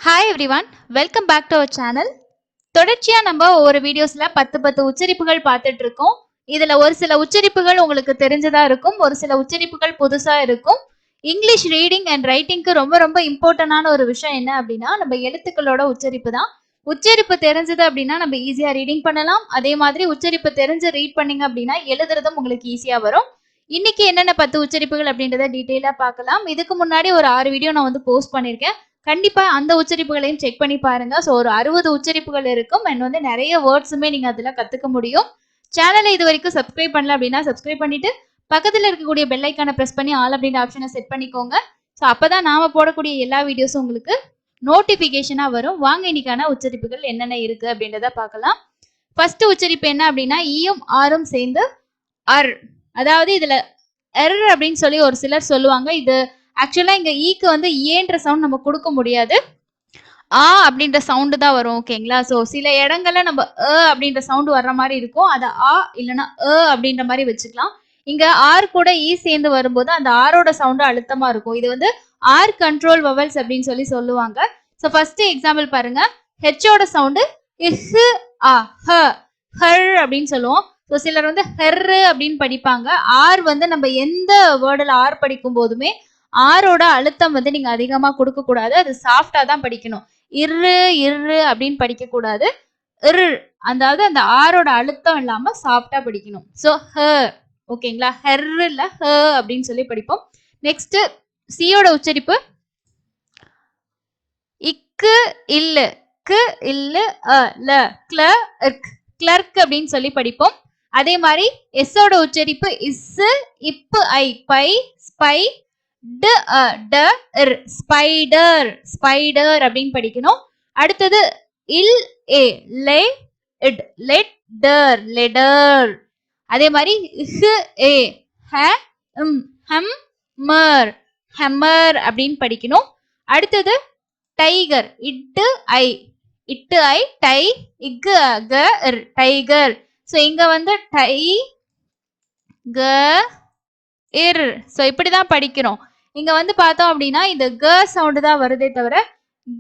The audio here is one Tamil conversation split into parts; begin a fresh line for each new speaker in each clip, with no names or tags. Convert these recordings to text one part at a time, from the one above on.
Hi everyone, welcome back to our channel. தொடர்ச்சியா நம்ம ஒவ்வொரு வீடியோஸ்ல 10 உச்சரிப்புகள் பார்த்துட்டு இருக்கோம். இதுல ஒரு சில உச்சரிப்புகள் உங்களுக்கு தெரிஞ்சதா இருக்கும், ஒரு சில உச்சரிப்புகள் புதுசா இருக்கும். இங்கிலீஷ் ரீடிங் அண்ட் ரைட்டிங்க்கு ரொம்ப இம்பார்ட்டன்டான ஒரு விஷயம் என்ன அப்படின்னா நம்ம எழுத்துக்களோட உச்சரிப்பு தான். உச்சரிப்பு தெரிஞ்சது அப்படின்னா நம்ம ஈஸியா ரீடிங் பண்ணலாம். அதே மாதிரி உச்சரிப்பு தெரிஞ்சு ரீட் பண்ணீங்க அப்படின்னா எழுதுறதும் உங்களுக்கு ஈஸியா வரும். இன்னைக்கு என்னென்ன 10 உச்சரிப்புகள் அப்படின்றத டீட்டெயிலா பார்க்கலாம். இதுக்கு முன்னாடி ஒரு 6 வீடியோ நான் வந்து போஸ்ட் பண்ணியிருக்கேன். கண்டிப்பா அந்த உச்சரிப்புகளையும் செக் பண்ணி பாருங்க. ஸோ ஒரு 60 உச்சரிப்புகள் இருக்கும் அண்ட் வந்து நிறைய வேர்ட்ஸுமே நீங்க அதுல கத்துக்க முடியும். சேனலை இது வரைக்கும் சப்ஸ்கிரைப் பண்ணல அப்படின்னா சப்ஸ்கிரைப் பண்ணிட்டு பக்கத்துல இருக்கக்கூடிய பெல் ஐக்கானை பிரஸ் பண்ணி ஆல் அப்படின்ற ஆப்ஷனை செட் பண்ணிக்கோங்க. ஸோ அப்பதான் நாம போடக்கூடிய எல்லா வீடியோஸும் உங்களுக்கு நோட்டிபிகேஷனா வரும். வாங்க இன்னைக்கான உச்சரிப்புகள் என்னென்ன இருக்கு அப்படின்றத பார்க்கலாம். ஃபர்ஸ்ட் உச்சரிப்பு என்ன அப்படின்னா ஈயும் ஆரும் சேர்ந்து அர். அதாவது இதுல எர் அப்படின்னு சொல்லி ஒரு சிலர் சொல்லுவாங்க. இது ஆக்சுவலா இங்க ஈக்கு வந்து ஏன்ற சவுண்ட் நம்ம கொடுக்க முடியாது, ஆ அப்படின்ற சவுண்டு தான் வரும். ஓகேங்களா? ஸோ சில இடங்கள்ல நம்ம அப்படின்ற சவுண்டு வர்ற மாதிரி இருக்கும். அதை ஆ இல்லைன்னா அப்படின்ற மாதிரி வச்சுக்கலாம். இங்க ஆர் கூட ஈ சேர்ந்து வரும்போது அந்த ஆரோட சவுண்டு அழுத்தமா இருக்கும். இது வந்து ஆர் கண்ட்ரோல் வவல்ஸ் அப்படின்னு சொல்லி சொல்லுவாங்க. ஸோ ஃபர்ஸ்ட் எக்ஸாம்பிள் பாருங்க. ஹெச்சோட சவுண்டு இஹ் ஆ ஹர் அப்படின்னு சொல்லுவோம். ஸோ சிலர் வந்து ஹெர் அப்படின்னு படிப்பாங்க. ஆர் வந்து நம்ம எந்த வேர்டில் ஆர் படிக்கும் போதுமே ஆரோட அழுத்தம் வந்து நீங்க அதிகமா கொடுக்க கூடாது. அது சாஃப்டா தான் படிக்கணும். இரு அப்படின்னு படிக்க கூடாது. அதாவது அந்த ஆரோட அழுத்தம் இல்லாம சாஃப்டா படிக்கணும். ஸோ ஓகேங்களா? ஹெர் இல்ல ஹ அப்படின்னு சொல்லி படிப்போம். நெக்ஸ்ட் சியோட உச்சரிப்பு இக்கு இல்லு கு இல்லு ல கிளர்க் அப்படின்னு சொல்லி படிப்போம். அதே மாதிரி எஸ்ஸோட உச்சரிப்பு இஸ் இப்பு ஐ பை ஸ்பை ஸ்பைடர் ஸ்பைடர் அப்படின்னு படிக்கணும். அடுத்தது இல் ஏ லே இட் லெட்டர் லெடர். அதே மாதிரி ஏ ஹம் மர் ஹெமர் அப்படின்னு படிக்கணும். அடுத்தது டைகர் இட்டு ஐ டை இக்கு டைகர். ஸோ இங்க வந்து டை க இர். ஸோ இப்படிதான் படிக்கிறோம். இங்க வந்து பார்த்தோம் அப்படின்னா இந்த க சவுண்டு தான் வருதே தவிர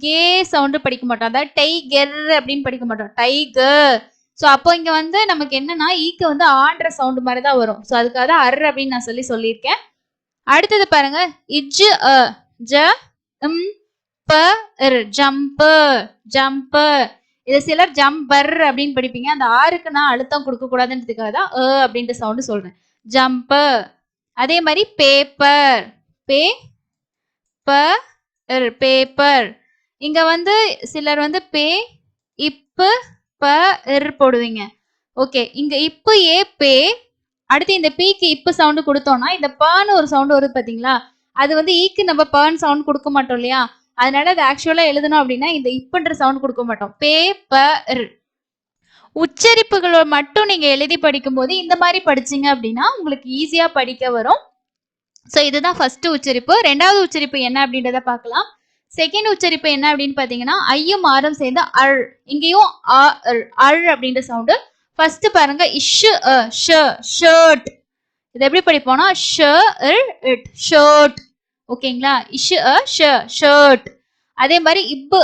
கே சவுண்டு படிக்க மாட்டோம். அதாவது டைகர் அப்படின்னு படிக்க மாட்டோம், டைகர். ஸோ அப்போ இங்க வந்து நமக்கு என்னன்னா ஈக்கு வந்து ஆன்ற சவுண்டு மாதிரி தான் வரும். ஸோ அதுக்காக தான் அர் அப்படின்னு நான் சொல்லியிருக்கேன். அடுத்தது பாருங்க இஜ் ஜ ப ஜம்பர் ஜம்பர். இது சிலர் ஜம்பர் அப்படின்னு படிப்பீங்க. அந்த ஆருக்கு நான் அழுத்தம் கொடுக்க கூடாதுன்றதுக்காக தான் அப்படின்ற சவுண்டு சொல்றேன், ஜம்பர். அதே மாதிரி பேப்பர் பேப்பர். இங்க வந்து சிலர் வந்து பே இப்பு ப போடுவீங்க. ஓகே, இங்க இப்பு ஏ பே. அடுத்து இந்த பீக்கு இப்பு சவுண்டு கொடுத்தோம்னா இந்த பான்னு ஒரு சவுண்டு வருது பாத்தீங்களா? அது வந்து ஈக்கு நம்ம பர்ன் சவுண்ட் கொடுக்க மாட்டோம் இல்லையா? அதனால அது ஆக்சுவலா எழுதணும் அப்படின்னா இந்த இப்புன்ற சவுண்ட் கொடுக்க மாட்டோம். பேப்பர். உச்சரிப்புகளை மட்டும் நீங்க எழுதி படிக்கும் போது இந்த மாதிரி படிச்சீங்க அப்படின்னா உங்களுக்கு ஈஸியா படிக்க வரும். ஸோ இதுதான் ஃபர்ஸ்ட் உச்சரிப்பு. ரெண்டாவது உச்சரிப்பு என்ன அப்படின்றத பார்க்கலாம். செகண்ட் உச்சரிப்பு என்ன அப்படின்னு பாத்தீங்கன்னா ஐயும் ஆரும் சேர்ந்து அள். இங்கேயும் அள் அப்படின்ற சவுண்டு. ஃபர்ஸ்ட் பாருங்க இஷ் ஷர்ட். இது எப்படி படிப்போம்னா ஷர்ட். ஓகேங்களா? இஷ் ஷர்ட். அதே மாதிரி இப்பு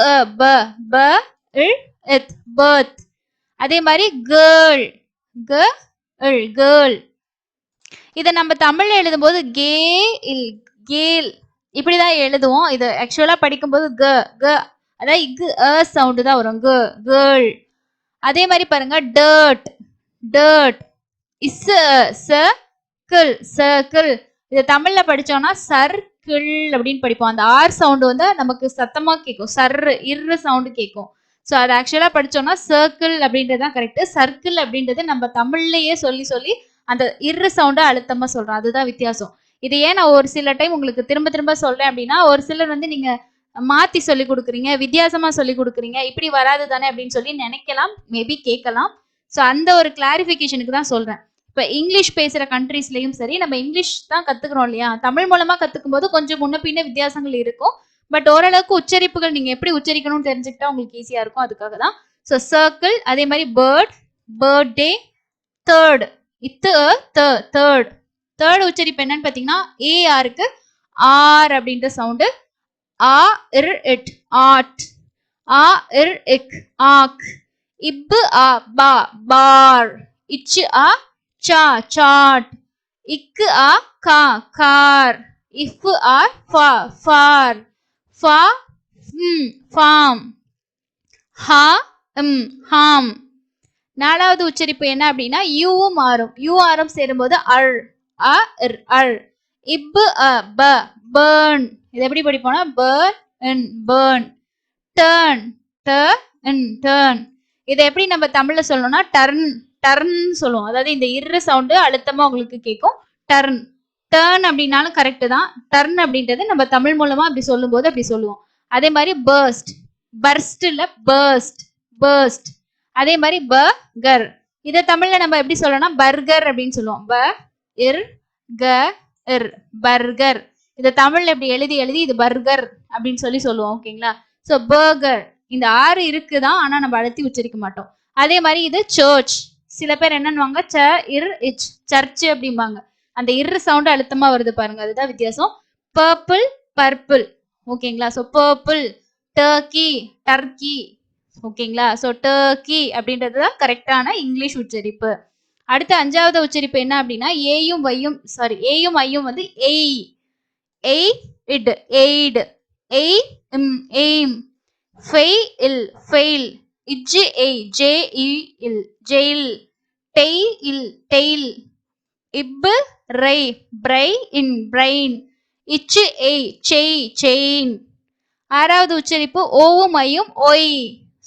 பர்த். அதே மாதிரி கேர்ள் கேர்ள். இதை நம்ம தமிழ்ல எழுதும் போது கேல் இப்படிதான் எழுதுவோம். இது ஆக்சுவலா படிக்கும்போது அதாவது இக்கு சவுண்டு தான் வரும், கேர்ள். அதே மாதிரி பாருங்க டர்ட் சர்க்கிள். இதை தமிழ்ல படிச்சோம்னா சர்க்கிள் அப்படின்னு படிப்போம். அந்த ஆர் சவுண்டு வந்து நமக்கு சத்தமா கேட்கும், இரு சவுண்டு கேட்கும். ஸோ அது ஆக்சுவலா படிச்சோம்னா சர்க்கிள் அப்படின்றதுதான் கரெக்ட். சர்க்கிள் அப்படின்றது நம்ம தமிழ்லயே சொல்லி அந்த இரு சவுண்டை அழுத்தமா சொல்றோம், அதுதான் வித்தியாசம். இது ஏன் நான் ஒரு சில டைம் உங்களுக்கு திரும்ப சொல்றேன் அப்படின்னா ஒரு சிலர் வந்து நீங்க மாத்தி சொல்லி கொடுக்குறீங்க, வித்தியாசமா சொல்லி கொடுக்குறீங்க, இப்படி வராது தானே அப்படின்னு சொல்லி நினைக்கலாம், மேபி கேட்கலாம். ஸோ அந்த ஒரு கிளாரிஃபிகேஷனுக்கு தான் சொல்றேன். இப்போ இங்கிலீஷ் பேசுற கண்ட்ரீஸ்லயும் சரி, நம்ம இங்கிலீஷ் தான் கத்துக்கிறோம் இல்லையா? தமிழ் மூலமா கத்துக்கும் போது கொஞ்சம் முன்ன பின்ன வித்தியாசங்கள் இருக்கும். பட் ஓரளவுக்கு உச்சரிப்புகள் நீங்க எப்படி உச்சரிக்கணும்னு தெரிஞ்சுக்கிட்டா உங்களுக்கு ஈஸியா இருக்கும், அதுக்காக தான். So circle. அதே மாதிரி பர்த்டே தேர்ட் உச்சரிப்பு என்னன்னு பாத்தீங்கன்னா ஏஆருக்கு ஆர் அப்படின்ற சவுண்டு. ஆ இர் இட் ஆர்ட். ஆ இர் இக் ஆக். இப்பு ஆ பா பார். இச்சு ஆ சா சாட். இக்கு ஆ கா கார். இஃபு ஆ ஃபா ஃபார். ஃபா ஃபார்ம். ஹா ஹாம். நாலாவது உச்சரிப்பு என்ன அப்படின்னா யூவும் ஆரும். யூ ஆரும் சேரும்போது அர் அ இர் அர். இப்பு அ ப பேர்ன். இது எப்படி படிப்போம்னா பேர்ன் பேர்ன். டர்ன் ட டர்ன். இதை எப்படி நம்ம தமிழ்ல சொல்லணும்னா டர்ன் டர்ன் சொல்லுவோம். அதாவது இந்த இரு சவுண்டு அழுத்தமா உங்களுக்கு கேட்கும். டர்ன். டர்ன் அப்படின்னாலும் கரெக்ட் தான். டர்ன் அப்படின்றது நம்ம தமிழ் மூலமா அப்படி சொல்லும் போது அப்படி சொல்லுவோம். அதே மாதிரி பர்ஸ்ட். பர்ஸ்ட் இல்ல பர்ஸ்ட் பர்ஸ்ட். அதே மாதிரி பர்கர். இதை தமிழ்ல நம்ம எப்படி சொல்லணும்னா பர்கர் அப்படின்னு சொல்லுவோம். ப இர் க இர் பர்கர். இதை தமிழ்ல எப்படி எழுதி எழுதி இது பர்கர் அப்படின்னு சொல்லுவோம். ஓகேங்களா? So burger. இந்த ஆறு இருக்குதான், ஆனா நம்ம அழுத்தி உச்சரிக்க மாட்டோம். அதே மாதிரி இது சர்ச். சில பேர் என்னன்னுவாங்க ச இர் இச் சர்ச் அப்படிம்பாங்க. அந்த இரு சவுண்ட் அழுத்தமா வருது பாருங்க, அதுதான் வித்தியாசம். Purple purple. ஓகேங்களா? So purple. Turkey turkey. ஓகேங்களா? ஸோ டர்க்கி அப்படின்றது தான் கரெக்டான இங்கிலீஷ் உச்சரிப்பு. அடுத்து அஞ்சாவது உச்சரிப்பு என்ன அப்படின்னா ஏயும் வையும் ஏயும் ஐயும் வந்து எய் எய்ட் எய்டு எய் எய்ம். Fail fail. இஜ்ஜு எய் ஜே இல் ஜெயில். டெய் இல் டெயில். இப்பு ரை பிரை இன் பிரைன். இச்சு எய் செய் செயின். ஆறாவது உச்சரிப்பு ஓவும் ஐயும் ஒய்.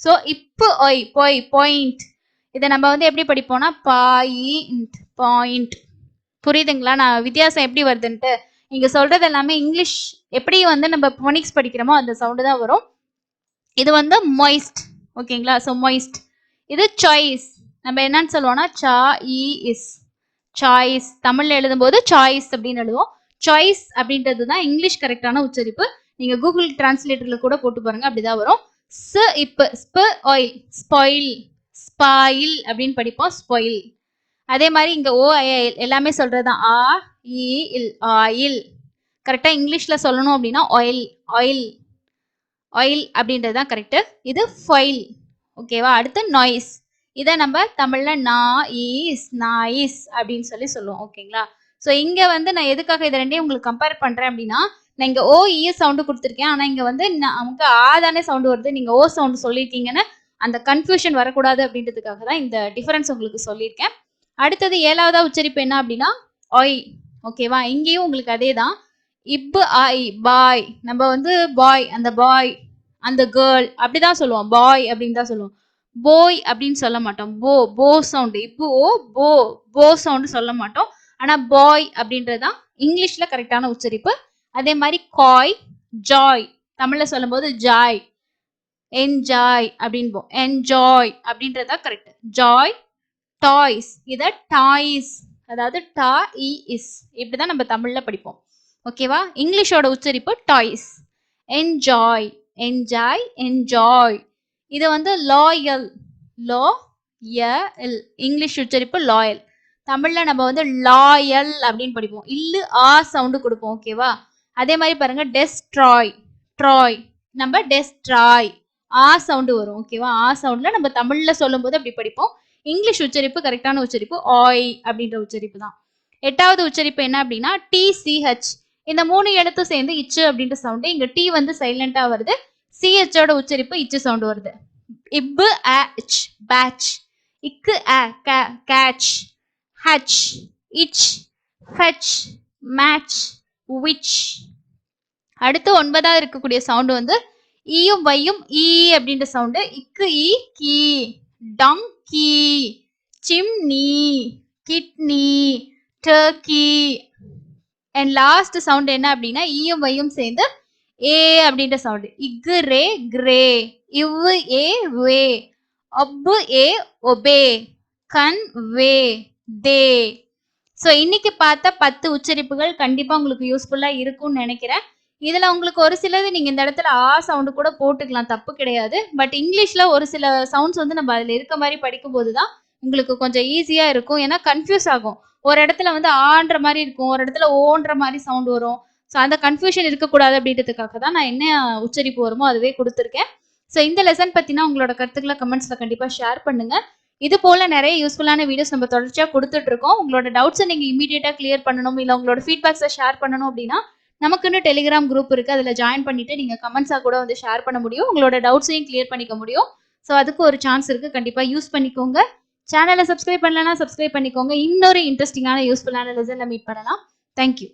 ஸோ இப்பு ஒய் பொய் பாயிண்ட். இதை நம்ம வந்து எப்படி படிப்போம்னா பாயிண்ட் பாயிண்ட். புரியுதுங்களா நான் வித்தியாசம் எப்படி வருதுன்ட்டு? இங்க சொல்றது எல்லாமே இங்கிலீஷ் எப்படி வந்து நம்ம போனிக்ஸ் படிக்கிறோமோ அந்த சவுண்டு தான் வரும். இது வந்து மொய்ஸ்ட். ஓகேங்களா? ஸோ மொய்ஸ்ட். இது சாய்ஸ். நம்ம என்னன்னு சொல்லுவோம்னா சா இஸ் சாய்ஸ். தமிழ்ல எழுதும் போது சாய்ஸ் அப்படின்னு எழுதுவோம். சாய்ஸ் அப்படின்றது தான் இங்கிலீஷ் கரெக்டான உச்சரிப்பு. நீங்க கூகுள் டிரான்ஸ்லேட்டர்ல கூட போட்டு பாருங்க, அப்படிதான் வரும். ஸ் இப்பு ஸ்ப ஆயில் ஸ்பாயில் ஸ்பாயில் அப்படின்னு படிப்போம். ஸ்பாயில். அதே மாதிரி இங்க ஓ எல்லாமே சொல்றதுதான். ஆ இல் ஆயில். கரெக்டா இங்கிலீஷ்ல சொல்லணும் அப்படின்னா ஆயில் ஆயில் ஆயில் அப்படின்றது தான் கரெக்ட். இது ஃபைல். ஓகேவா? அடுத்து நாய்ஸ். இதை நம்ம தமிழ்ல நாய்ஸ் அப்படின்னு சொல்லுவோம். ஓகேங்களா? ஸோ இங்க வந்து நான் எதுக்காக இதை ரெண்டையும் உங்களுக்கு கம்பேர் பண்றேன் அப்படின்னா நான் இங்க ஓ சவுண்டு கொடுத்துருக்கேன், ஆனா இங்க வந்து நமக்கு தானே சவுண்டு வருது, நீங்க ஓ சவுண்டு சொல்லியிருக்கீங்கன்னு அந்த கன்ஃபியூஷன் வரக்கூடாது அப்படின்றதுக்காக தான் இந்த டிஃபரன்ஸ் உங்களுக்கு சொல்லியிருக்கேன். அடுத்தது ஏழாவதா உச்சரிப்பு என்ன அப்படின்னா ஒய். ஓகேவா? இங்கேயும் உங்களுக்கு அதே தான். இப்பு ஐ பாய். நம்ம வந்து பாய் அந்த பாய் அந்த கேர்ள் அப்படிதான் சொல்லுவோம். பாய் அப்படின்னு தான் சொல்லுவோம். போய் அப்படின்னு சொல்ல மாட்டோம். போ சவுண்டு. இப்போ போ சவுண்டு சொல்ல மாட்டோம். ஆனா பாய் அப்படின்றதுதான் இங்கிலீஷ்ல கரெக்டான உச்சரிப்பு. அதே மாதிரி காய் ஜாய். தமிழ்ல சொல்லும் போது ஜாய். என்ஜாய் அப்படின்னு என்ஜாய் அப்படின்றதா கரெக்ட். ஜாய். டாய்ஸ். இத டாய்ஸ். அதாவது டா இஸ் இப்படிதான் நம்ம தமிழ்ல படிப்போம். ஓகேவா? இங்கிலீஷோட உச்சரிப்பு டாய்ஸ். Enjoy enjoy enjoy. இது வந்து லாயல் இங்கிலீஷ் உச்சரிப்பு லாயல். தமிழ்ல நம்ம வந்து லாயல் அப்படின்னு படிப்போம். இல்லு ஆ சவுண்டு கொடுப்போம். ஓகேவா? அதே மாதிரி பாருங்க டெஸ்ட்ராய் ட்ராய். நம்ம டெஸ்ட்ராய் ஆ சவுண்டு வரும். ஓகேவா? ஆ சவுண்ட்ல நம்ம தமிழ்ல சொல்லும் போது அப்படி படிப்போம். இங்கிலீஷ் உச்சரிப்பு கரெக்டான உச்சரிப்பு ஆய் அப்படின்ற உச்சரிப்பு தான். எட்டாவது உச்சரிப்பு என்ன அப்படின்னா டிசிஹெச். இந்த 3 எழுத்தும் சேர்ந்து இச்சு அப்படின்ற சவுண்டு. இங்க டி வந்து சைலண்டா வருது. சிஹெச்சோட உச்சரிப்பு இச்சு சவுண்டு வருது. இப்பு அச் பேட்ச். இக்கு அ கேட்ச். ஹச் இச் ஃபெட்ச் மேட்ச் விச். அடுத்து 9வது இருக்கக்கூடிய சவுண்டு வந்து ஈயும் வையும் ஈ அப்படின்ற சவுண்டு. இக்கு ஈ key. Donkey chimney kidney turkey. And last sound என்ன அப்படின்னா ஈயும் வையும் சேர்ந்து ஏ அப்படின்ற சவுண்ட். இக்கு ரே கிரே. இவ்வு ஏ வே. அப்பு ஏ obey. Convey they. So இன்னைக்கு பார்த்த 10 உச்சரிப்புகள் கண்டிப்பா உங்களுக்கு யூஸ்ஃபுல்லா இருக்கும்னு நினைக்கிறேன். இதுல உங்களுக்கு ஒரு சிலது நீங்க இந்த இடத்துல ஆ சவுண்டு கூட போட்டுக்கலாம், தப்பு கிடையாது. பட் இங்கிலீஷ்ல ஒரு சில சவுண்ட்ஸ் வந்து நம்ம அதுல இருக்க மாதிரி படிக்கும் போதுதான் உங்களுக்கு கொஞ்சம் ஈஸியா இருக்கும். ஏன்னா கன்ஃபியூஸ் ஆகும். ஒரு இடத்துல வந்து ஆன்ற மாதிரி இருக்கும், ஒரு இடத்துல ஓன்ற மாதிரி சவுண்ட் வரும். ஸோ அந்த கன்ஃபியூஷன் இருக்கக்கூடாது அப்படின்றதுக்காக தான் நான் என்ன உச்சரிப்பு வருமோ அதுவே கொடுத்துருக்கேன். ஸோ இந்த லெசன் பத்தினா உங்களோட கருத்துக்களை கமெண்ட்ஸ்ல கண்டிப்பா ஷேர் பண்ணுங்க. இது போல நிறைய யூஸ்ஃபுல்லான வீடியோஸ் நம்ம தொடர்ச்சியா கொடுத்துட்டு இருக்கோம். உங்களோட டவுட்ஸை நீங்க இமீடியட்டா கிளியர் பண்ணணும், இல்ல உங்களோட ஃபீட்பேக்ஸை ஷேர் பண்ணணும் அப்படின்னா நமக்குன்னு டெலிகிராம் குரூப் இருக்கு. அதுல ஜாயின் பண்ணிட்டு நீங்க கமெண்ட்ஸா கூட வந்து ஷேர் பண்ண முடியும். உங்களோட டவுட்ஸையும் கிளியர் பண்ணிக்க முடியும். ஸோ அதுக்கு ஒரு சான்ஸ் இருக்கு. கண்டிப்பா யூஸ் பண்ணிக்கோங்க. சேனலை சப்ஸ்கிரைப் பண்ணலன்னா சப்ஸ்கிரைப் பண்ணிக்கோங்க. இன்னொரு இன்ட்ரெஸ்டிங்கான யூஸ்ஃபுல்லான லெசன்ல மீட் பண்ணலாம். தேங்க்யூ.